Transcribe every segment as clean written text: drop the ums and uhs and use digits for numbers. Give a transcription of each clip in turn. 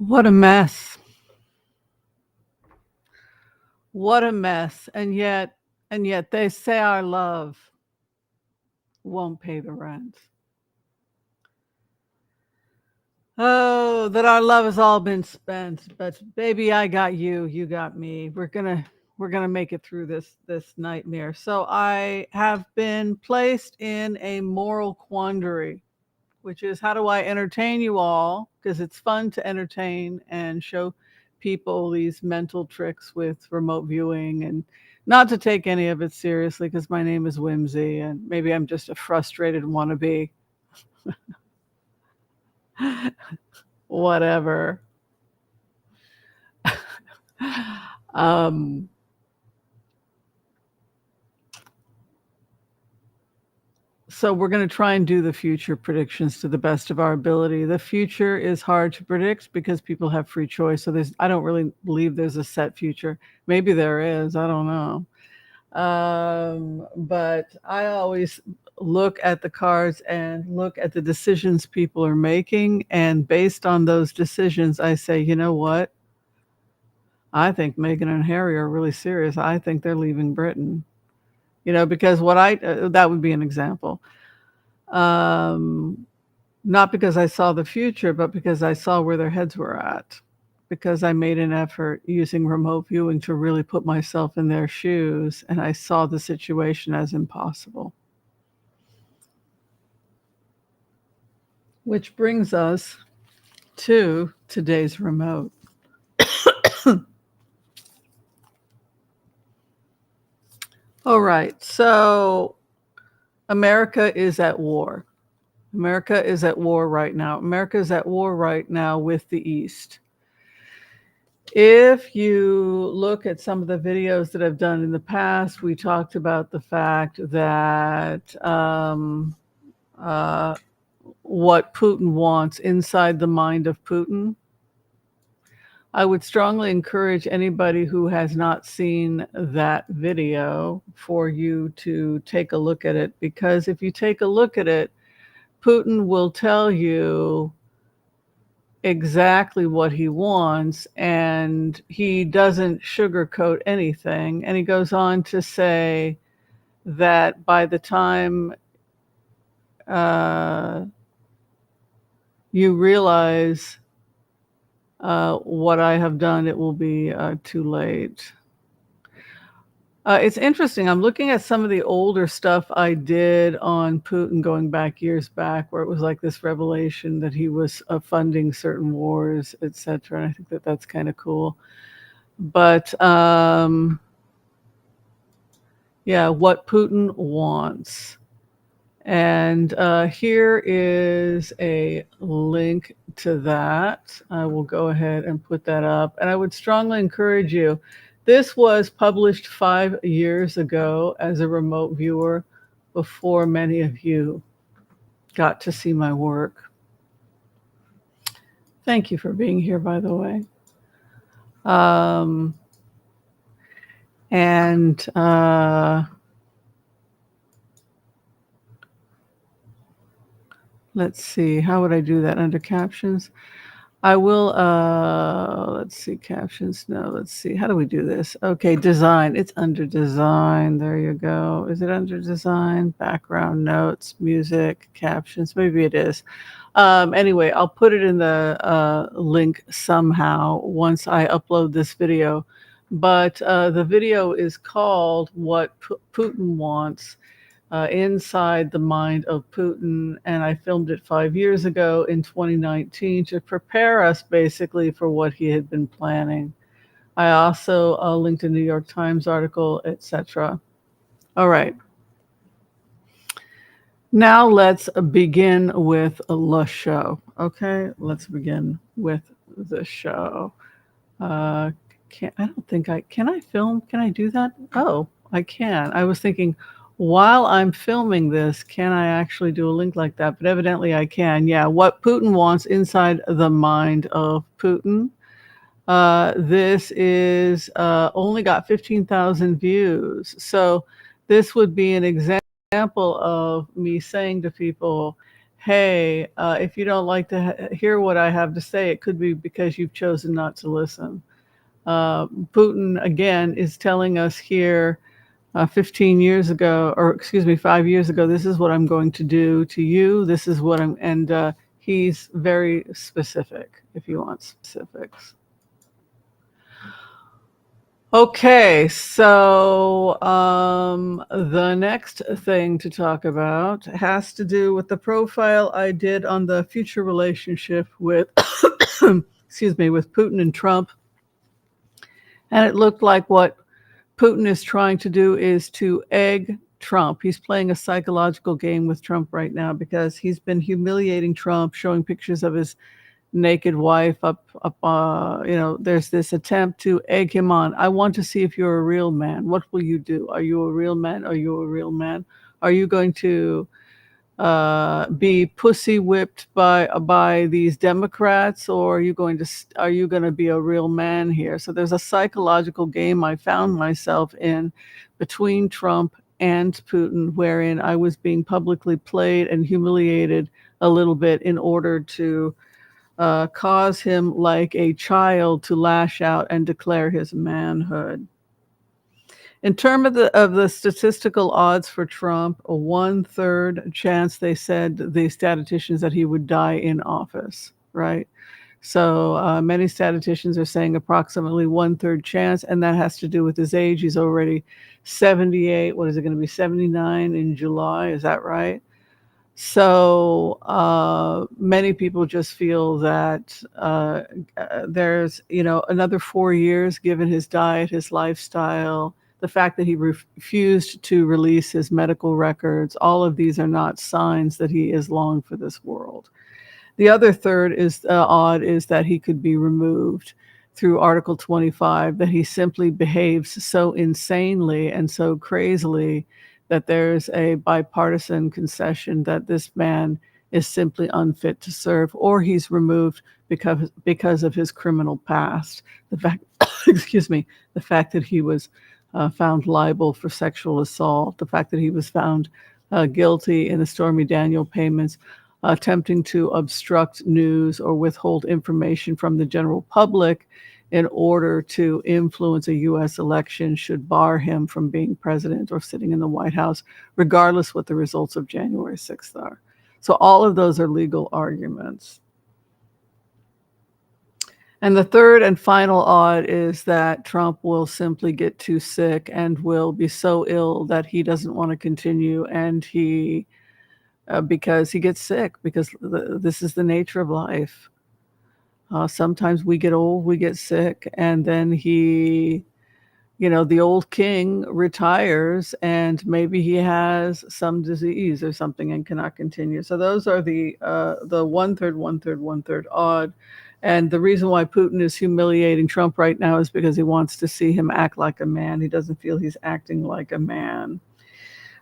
What a mess. What a mess. And yet they say our love won't pay the rent. Oh, that our love has all been spent. But baby, I got you, you got me. We're gonna make it through this nightmare. So I have been placed in a moral quandary, which is how do I entertain you all? Because it's fun to entertain and show people these mental tricks with remote viewing and not to take any of it seriously because my name is Whimsy and maybe I'm just a frustrated wannabe. Whatever. um, so we're going to try and do the future predictions to the best of our ability. The future is hard to predict because people have free choice. So I don't really believe there's a set future. Maybe there is. I don't know. But I always look at the cards and look at the decisions people are making. And based on those decisions, I say, you know what? I think Meghan and Harry are really serious. I think they're leaving Britain. Because that would be an example. Um, Not because I saw the future, but because I saw where their heads were at. Because I made an effort using remote viewing to really put myself in their shoes, and I saw the situation as impossible. Which brings us to today's remote. All right, so America is at war. America is at war right now. America is at war right now with the East. If you look at some of the videos that I've done in the past, we talked about the fact that uh, what Putin wants inside the mind of Putin. I would strongly encourage anybody who has not seen that video for you to take a look at it, because if you take a look at it, Putin will tell you exactly what he wants, and he doesn't sugarcoat anything. And he goes on to say that by the time uh, you realize what I have done, it will be too late. It's interesting. I'm looking at some of the older stuff I did on Putin going back years back, where it was like this revelation that he was funding certain wars, etc. And I think that that's kind of cool. But yeah, what Putin wants. And here is a link to that. I will go ahead and put that up. And I would strongly encourage you. This was published 5 years ago as a remote viewer before many of you got to see my work. Thank you for being here, by the way. And let's see, how would I do that under captions? I will, let's see, captions. No, let's see. How do we do this? Okay, design. It's under design. There you go. Is it under design? Background notes, music, captions. Maybe it is. Anyway, I'll put it in the link somehow once I upload this video. But the video is called What Putin Wants. Inside the mind of Putin, and I filmed it 5 years ago in 2019 to prepare us basically for what he had been planning. I also linked a New York Times article, etc. All right. Now let's begin with the show. Okay, let's begin with the show. I don't think can I film? Can I do that? Oh, I can. I was thinking, while I'm filming this, can I actually do a link like that? But evidently I can. Yeah, what Putin wants inside the mind of Putin. This is only got 15,000 views. So this would be an example of me saying to people, hey, if you don't like to hear what I have to say, it could be because you've chosen not to listen. Putin, again, is telling us here 15 years ago, or excuse me, 5 years ago, this is what I'm going to do to you. This is what and he's very specific if you want specifics. Okay, so the next thing to talk about has to do with the profile I did on the future relationship with, excuse me, with Putin and Trump. And it looked like what Putin is trying to do is to egg Trump. He's playing a psychological game with Trump right now because he's been humiliating Trump, showing pictures of his naked wife there's this attempt to egg him on. I want to see if you're a real man. What will you do? Are you a real man? Are you a real man? Are you going to be pussy whipped by these Democrats, or are you going to be a real man here? So there's a psychological game I found myself in between Trump and Putin, wherein I was being publicly played and humiliated a little bit in order to cause him, like a child, to lash out and declare his manhood. In terms of the statistical odds for Trump, a 1/3 chance, they said, the statisticians, that he would die in office, right? So many statisticians are saying approximately 1/3 chance, and that has to do with his age. He's already 78. What is it going to be, 79 in July? Is that right? So many people just feel that there's, another 4 years, given his diet, his lifestyle, the fact that he refused to release his medical records. All of these are not signs that he is long for this world. The other third is odd, is that he could be removed through Article 25, that he simply behaves so insanely and so crazily that there's a bipartisan concession that this man is simply unfit to serve, or he's removed because of his criminal past. The fact, excuse me, the fact that he was found liable for sexual assault, the fact that he was found guilty in the Stormy Daniels payments, attempting to obstruct news or withhold information from the general public in order to influence a U.S. election, should bar him from being president or sitting in the White House, regardless what the results of January 6th are. So all of those are legal arguments. And the third and final odd is that Trump will simply get too sick and will be so ill that he doesn't want to continue, and because he gets sick, because this is the nature of life. Sometimes we get old, we get sick, and then the old king retires, and maybe he has some disease or something and cannot continue. So those are the 1/3, 1/3, 1/3 odd. And the reason why Putin is humiliating Trump right now is because he wants to see him act like a man. He doesn't feel he's acting like a man.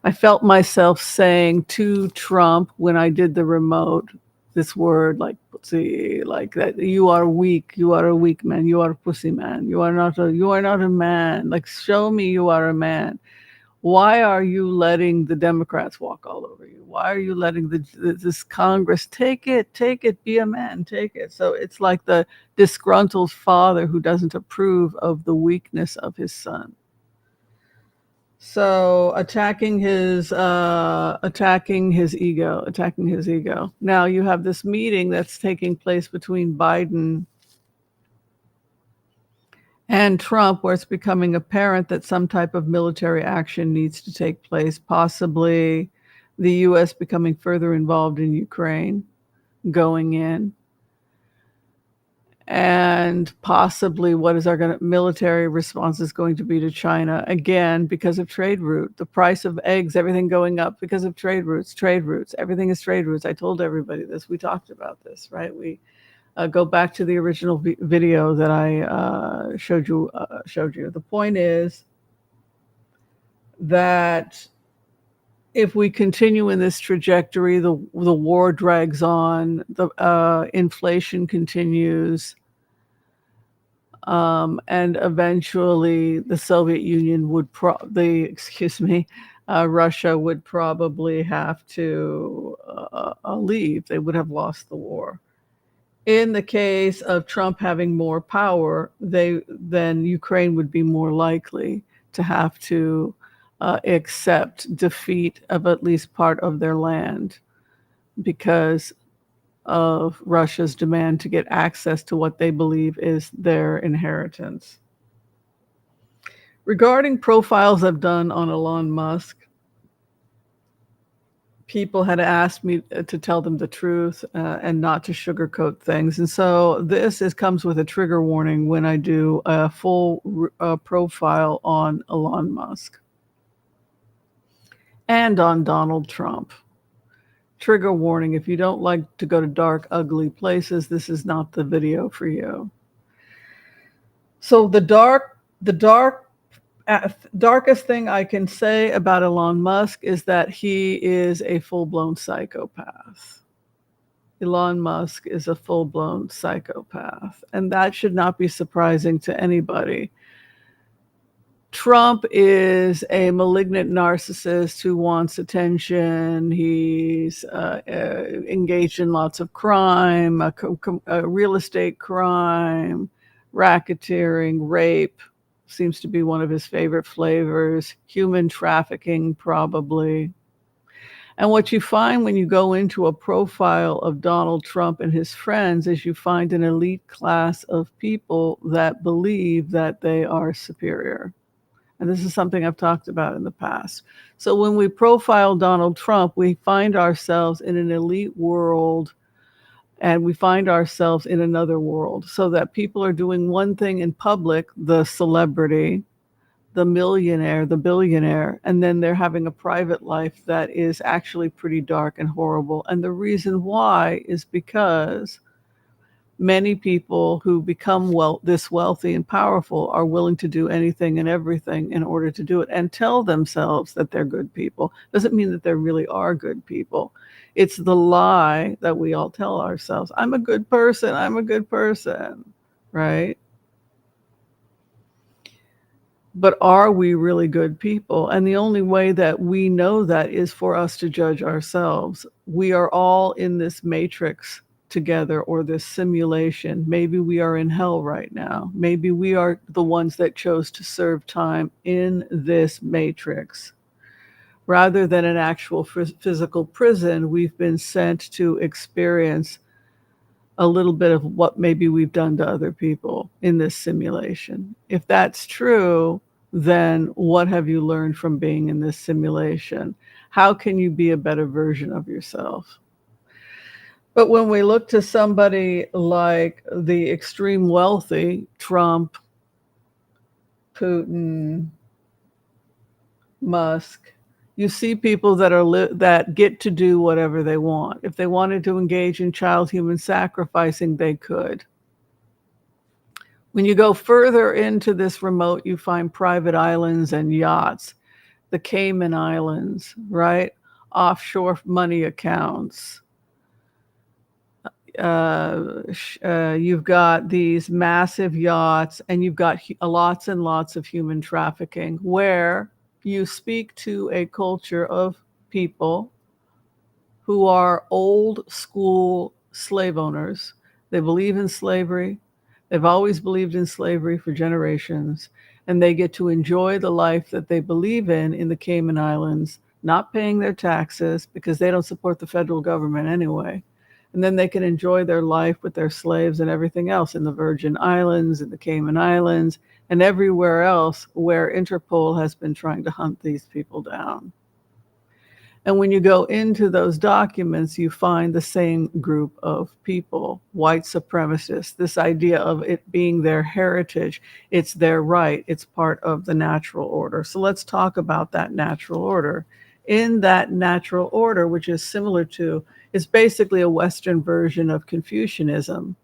I felt myself saying to Trump when I did the remote, this word, like pussy, like that. You are weak. You are a weak man. You are a pussy man. You are not a man. Like, show me you are a man. Why are you letting the Democrats walk all over you? Why are you letting this Congress take it, be a man, take it? So it's like the disgruntled father who doesn't approve of the weakness of his son. So attacking his ego. Now you have this meeting that's taking place between Biden and Trump, where it's becoming apparent that some type of military action needs to take place, possibly the U.S. becoming further involved in Ukraine, going in, and possibly what is our military response is going to be to China, again, because of trade route. The price of eggs, everything going up because of trade routes, everything is trade routes. I told everybody this. We talked about this, right? We go back to the original video that I showed you. The point is that if we continue in this trajectory, the war drags on, the inflation continues, and eventually the Soviet Union would Russia would probably have to leave. They would have lost the war. In the case of Trump having more power, then Ukraine would be more likely to have to accept defeat of at least part of their land because of Russia's demand to get access to what they believe is their inheritance. Regarding profiles I've done on Elon Musk, people had asked me to tell them the truth and not to sugarcoat things. And so comes with a trigger warning when I do a full profile on Elon Musk and on Donald Trump. Trigger warning, if you don't like to go to dark, ugly places, this is not the video for you. So the darkest thing I can say about Elon Musk is that he is a full-blown psychopath. Elon Musk is a full-blown psychopath, and that should not be surprising to anybody. Trump is a malignant narcissist who wants attention. He's engaged in lots of crime, real estate crime, racketeering, rape. Seems to be one of his favorite flavors. Human trafficking, probably. And what you find when you go into a profile of Donald Trump and his friends is you find an elite class of people that believe that they are superior. And this is something I've talked about in the past. So when we profile Donald Trump, we find ourselves in an elite world and we find ourselves in another world, so that people are doing one thing in public, the celebrity, the millionaire, the billionaire, and then they're having a private life that is actually pretty dark and horrible. And the reason why is because many people who become this wealthy and powerful are willing to do anything and everything in order to do it and tell themselves that they're good people. Doesn't mean that they really are good people. It's the lie that we all tell ourselves. I'm a good person. I'm a good person, right? But are we really good people? And the only way that we know that is for us to judge ourselves. We are all in this matrix together, or this simulation. Maybe we are in hell right now. Maybe we are the ones that chose to serve time in this matrix. Rather than an actual physical prison, we've been sent to experience a little bit of what maybe we've done to other people in this simulation. If that's true, then what have you learned from being in this simulation? How can you be a better version of yourself? But when we look to somebody like the extreme wealthy, Trump, Putin, Musk, you see people that get to do whatever they want. If they wanted to engage in child human sacrificing, they could. When you go further into this remote, you find private islands and yachts, the Cayman Islands, right? Offshore money accounts. You've got these massive yachts, and you've got lots and lots of human trafficking, where you speak to a culture of people who are old school slave owners. They believe in slavery. They've always believed in slavery for generations, and they get to enjoy the life that they believe in the Cayman Islands, not paying their taxes because they don't support the federal government anyway. And then they can enjoy their life with their slaves and everything else in the Virgin Islands, in the Cayman Islands, and everywhere else where Interpol has been trying to hunt these people down. And when you go into those documents, you find the same group of people, white supremacists, this idea of it being their heritage. It's their right. It's part of the natural order. So let's talk about that natural order. In that natural order, which is similar to, is basically a Western version of Confucianism.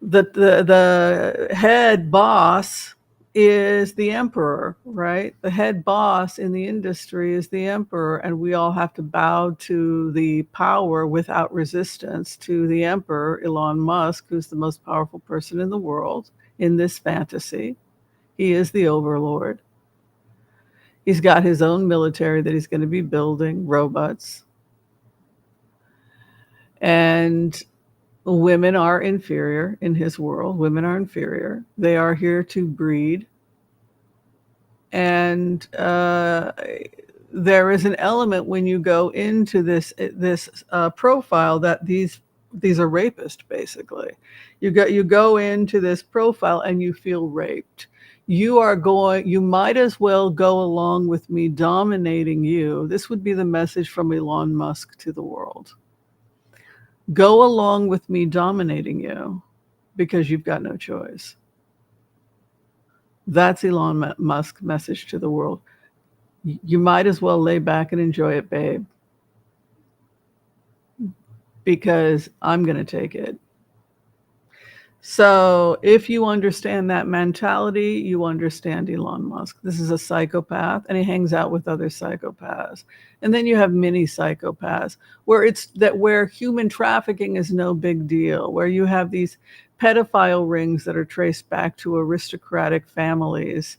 The head boss is the emperor, right? The head boss in the industry is the emperor, and we all have to bow to the power without resistance to the emperor, Elon Musk, who's the most powerful person in the world in this fantasy. He is the overlord. He's got his own military that he's going to be building, robots. And women are inferior in his world. Women are inferior. They are here to breed. And there is an element when you go into this profile that these are rapists, basically. You go into this profile and you feel raped. You might as well go along with me dominating you. This would be the message from Elon Musk to the world. Go along with me dominating you because you've got no choice. That's Elon Musk's message to the world. You might as well lay back and enjoy it, babe, because I'm going to take it. So if you understand that mentality, you understand Elon Musk. This is a psychopath, and he hangs out with other psychopaths. And then you have mini psychopaths where human trafficking is no big deal, where you have these pedophile rings that are traced back to aristocratic families,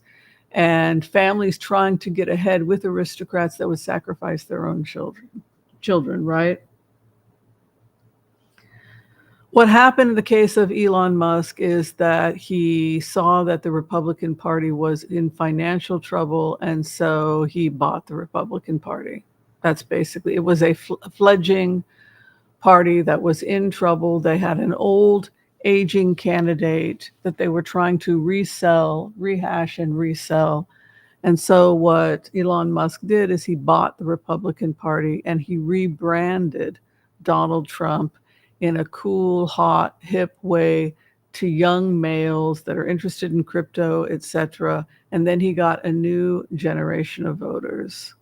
and families trying to get ahead with aristocrats that would sacrifice their own children, right? What happened in the case of Elon Musk is that he saw that the Republican Party was in financial trouble, and so he bought the Republican Party. That's basically, it was a fledgling party that was in trouble. They had an old, aging candidate that they were trying to rehash and resell. And so what Elon Musk did is he bought the Republican Party and he rebranded Donald Trump in a cool, hot, hip way to young males that are interested in crypto, etc. And then he got a new generation of voters.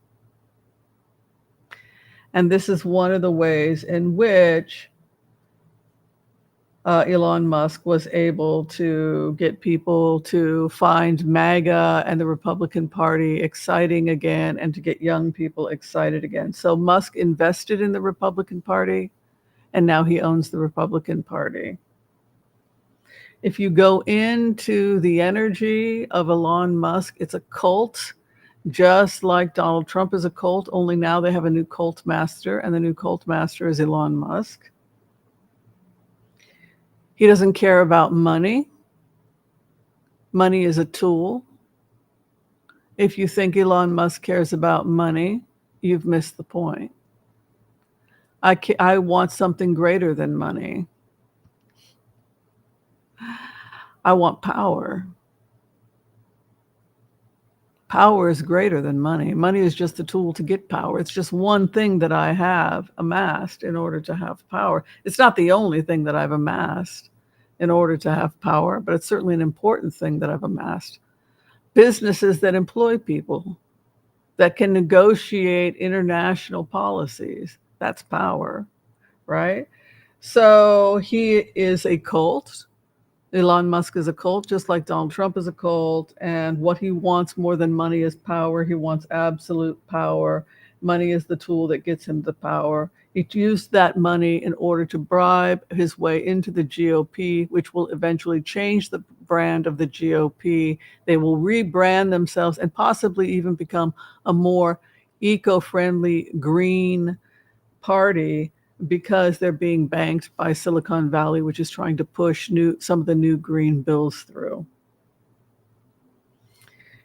And this is one of the ways in which Elon Musk was able to get people to find MAGA and the Republican Party exciting again and to get young people excited again. So Musk invested in the Republican Party, and now he owns the Republican Party. If you go into the energy of Elon Musk, it's a cult, just like Donald Trump is a cult, only now they have a new cult master, and the new cult master is Elon Musk. He doesn't care about money. Money is a tool. If you think Elon Musk cares about money, you've missed the point. I want something greater than money. I want power. Power is greater than money. Money is just a tool to get power. It's just one thing that I have amassed in order to have power. It's not the only thing that I've amassed in order to have power, but it's certainly an important thing that I've amassed. Businesses that employ people, that can negotiate international policies, that's power, right? So he is a cult. Elon Musk is a cult, just like Donald Trump is a cult. And what he wants more than money is power. He wants absolute power. Money is the tool that gets him the power. He used that money in order to bribe his way into the GOP, which will eventually change the brand of the GOP. They will rebrand themselves and possibly even become a more eco-friendly, green party, because they're being banked by Silicon Valley, which is trying to push some of the new green bills through.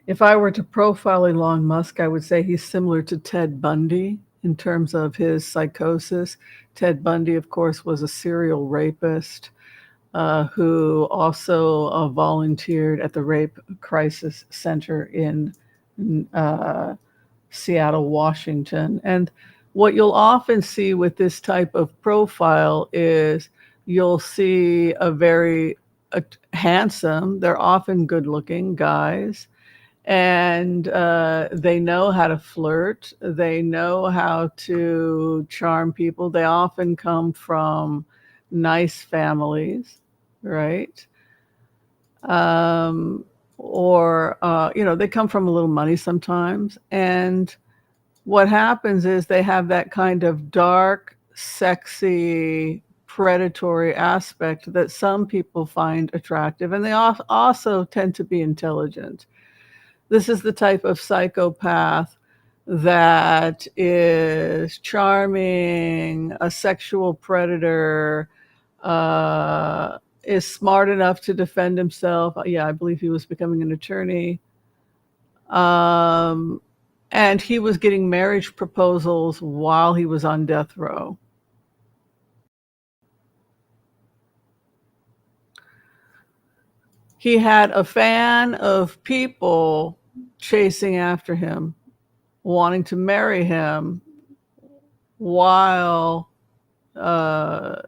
If I were to profile Elon Musk, I would say he's similar to Ted Bundy in terms of his psychosis. Ted Bundy, of course, was a serial rapist who also volunteered at the Rape Crisis Center in Seattle, Washington. And what you'll often see with this type of profile is you'll see a very handsome, they're often good looking guys, and they know how to flirt. They know how to charm people. They often come from nice families, right? Or they come from a little money sometimes. And what happens is they have that kind of dark, sexy, predatory aspect that some people find attractive. And they also tend to be intelligent. This is the type of psychopath that is charming, a sexual predator, is smart enough to defend himself. Yeah, I believe he was becoming an attorney. Um, and he was getting marriage proposals while he was on death row. He had a fan of people chasing after him, wanting to marry him while uh,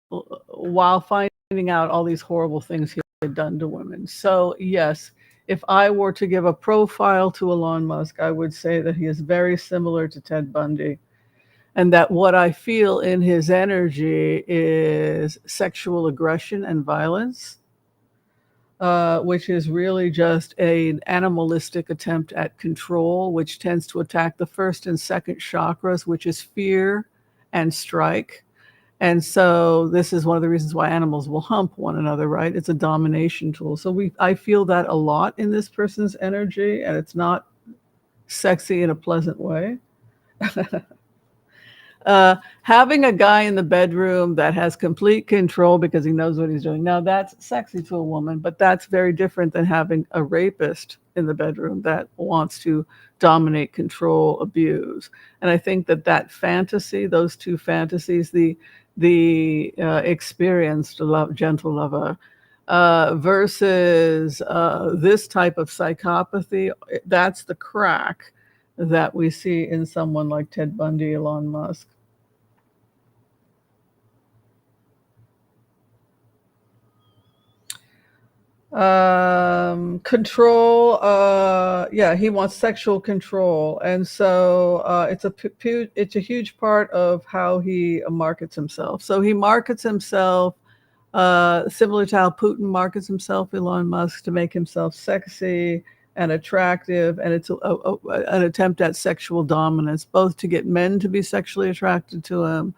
while finding out all these horrible things he had done to women. So yes, if I were to give a profile to Elon Musk, I would say that he is very similar to Ted Bundy, and that what I feel in his energy is sexual aggression and violence, which is really just an animalistic attempt at control, which tends to attack the first and second chakras, which is fear and strike. And so this is one of the reasons why animals will hump one another, right? It's a domination tool. So I feel that a lot in this person's energy, and it's not sexy in a pleasant way. Having a guy in the bedroom that has complete control because he knows what he's doing. Now that's sexy to a woman, but that's very different than having a rapist in the bedroom that wants to dominate, control, abuse. And I think that fantasy, those two fantasies, the experienced love, gentle lover, versus this type of psychopathy, that's the crack that we see in someone like Ted Bundy, Elon Musk. Control. Yeah, he wants sexual control, and so it's a huge part of how he markets himself. So he markets himself similar to how Putin markets himself, Elon Musk, to make himself sexy and attractive, and it's an attempt at sexual dominance, both to get men to be sexually attracted to him,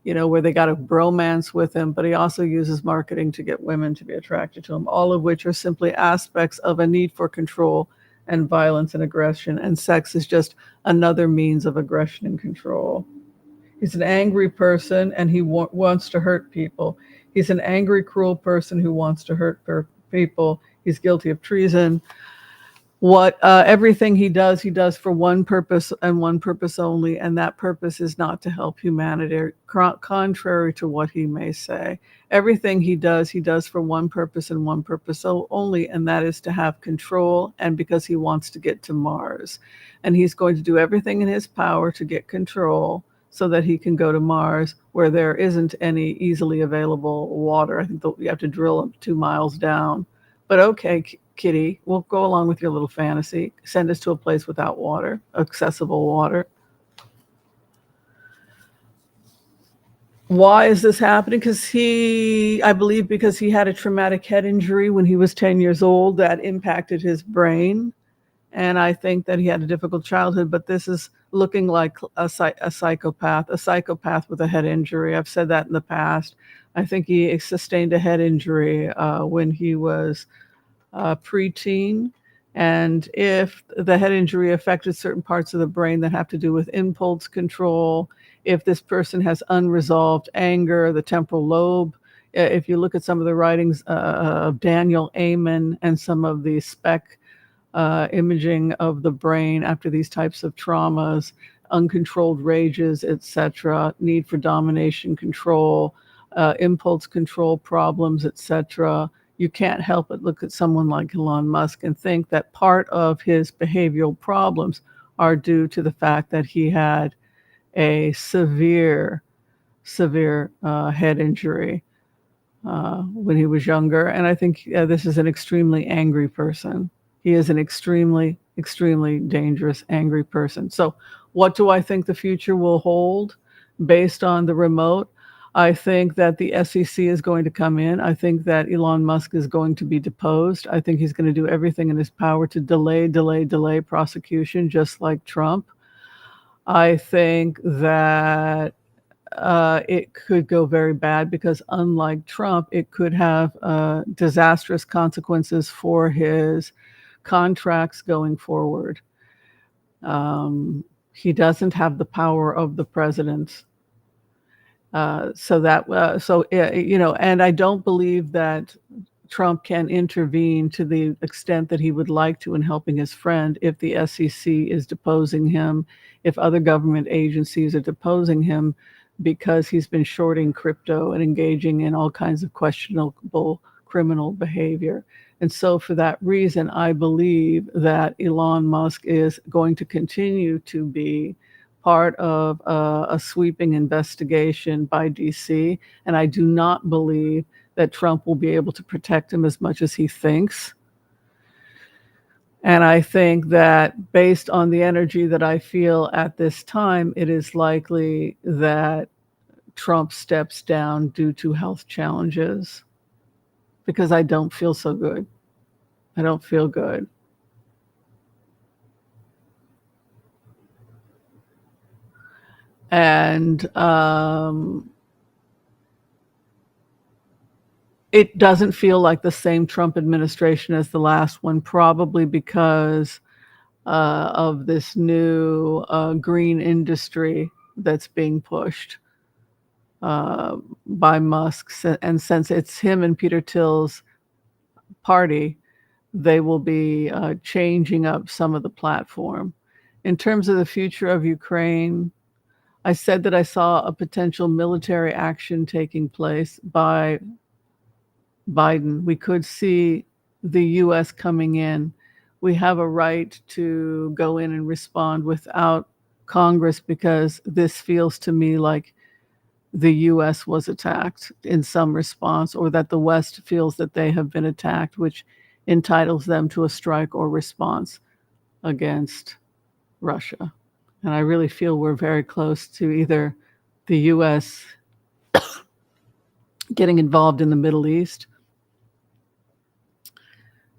where they got a bromance with him, but he also uses marketing to get women to be attracted to him, all of which are simply aspects of a need for control and violence and aggression. And sex is just another means of aggression and control. He's an angry person and he wants to hurt people. He's an angry, cruel person who wants to hurt people. He's guilty of treason. Everything he does for one purpose and one purpose only, and that purpose is not to help humanity, contrary to what he may say. Everything he does for one purpose and one purpose only, and that is to have control, and because he wants to get to Mars. And he's going to do everything in his power to get control so that he can go to Mars, where there isn't any easily available water. I think you have to drill 2 miles down. But okay, kitty, we'll go along with your little fantasy. Send us to a place without water, accessible water. Why is this happening? I believe because he had a traumatic head injury when he was 10 years old that impacted his brain. And I think that he had a difficult childhood, but this is looking like a psychopath with a head injury. I've said that in the past. I think he sustained a head injury when he was preteen. And if the head injury affected certain parts of the brain that have to do with impulse control, if this person has unresolved anger, the temporal lobe, if you look at some of the writings of Daniel Amen and some of the SPEC imaging of the brain after these types of traumas, uncontrolled rages, etc., need for domination control, impulse control problems, etc., you can't help but look at someone like Elon Musk and think that part of his behavioral problems are due to the fact that he had a severe head injury when he was younger. And I think this is an extremely angry person. He is an extremely, extremely dangerous, angry person. So what do I think the future will hold based on the remote? I think that the SEC is going to come in. I think that Elon Musk is going to be deposed. I think he's going to do everything in his power to delay prosecution, just like Trump. I think that it could go very bad because, unlike Trump, it could have disastrous consequences for his contracts going forward. He doesn't have the power of the president. And I don't believe that Trump can intervene to the extent that he would like to in helping his friend if the SEC is deposing him, if other government agencies are deposing him because he's been shorting crypto and engaging in all kinds of questionable criminal behavior. And so for that reason, I believe that Elon Musk is going to continue to be part of a sweeping investigation by DC. And I do not believe that Trump will be able to protect him as much as he thinks. And I think that based on the energy that I feel at this time, it is likely that Trump steps down due to health challenges because I don't feel so good. I don't feel good. And it doesn't feel like the same Trump administration as the last one, probably because of this new green industry that's being pushed by Musk. And since it's him and Peter Thiel's party, they will be changing up some of the platform. In terms of the future of Ukraine, I said that I saw a potential military action taking place by Biden. We could see the U.S. coming in. We have a right to go in and respond without Congress because this feels to me like the U.S. was attacked in some response, or that the West feels that they have been attacked, which entitles them to a strike or response against Russia. And I really feel we're very close to either the U.S. getting involved in the Middle East,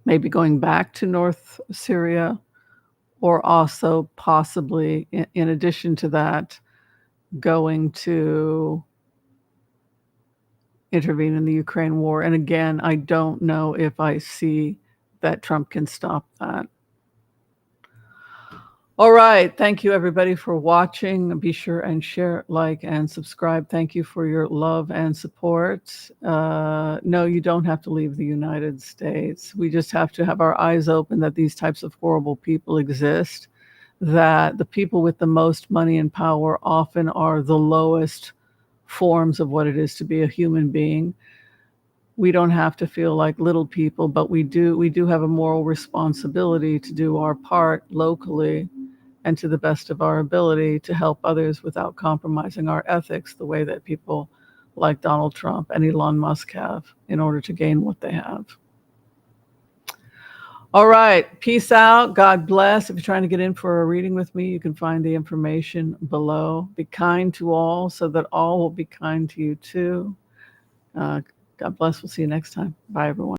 maybe going back to North Syria, or also possibly, in addition to that, going to intervene in the Ukraine war. And again, I don't know if I see that Trump can stop that. All right. Thank you, everybody, for watching. Be sure and share, like, and subscribe. Thank you for your love and support. No, you don't have to leave the United States. We just have to have our eyes open that these types of horrible people exist, that the people with the most money and power often are the lowest forms of what it is to be a human being. We don't have to feel like little people, but we do have a moral responsibility to do our part locally and to the best of our ability to help others without compromising our ethics the way that people like Donald Trump and Elon Musk have in order to gain what they have. All right. Peace out. God bless. If you're trying to get in for a reading with me, you can find the information below. Be kind to all so that all will be kind to you too. God bless. We'll see you next time. Bye, everyone.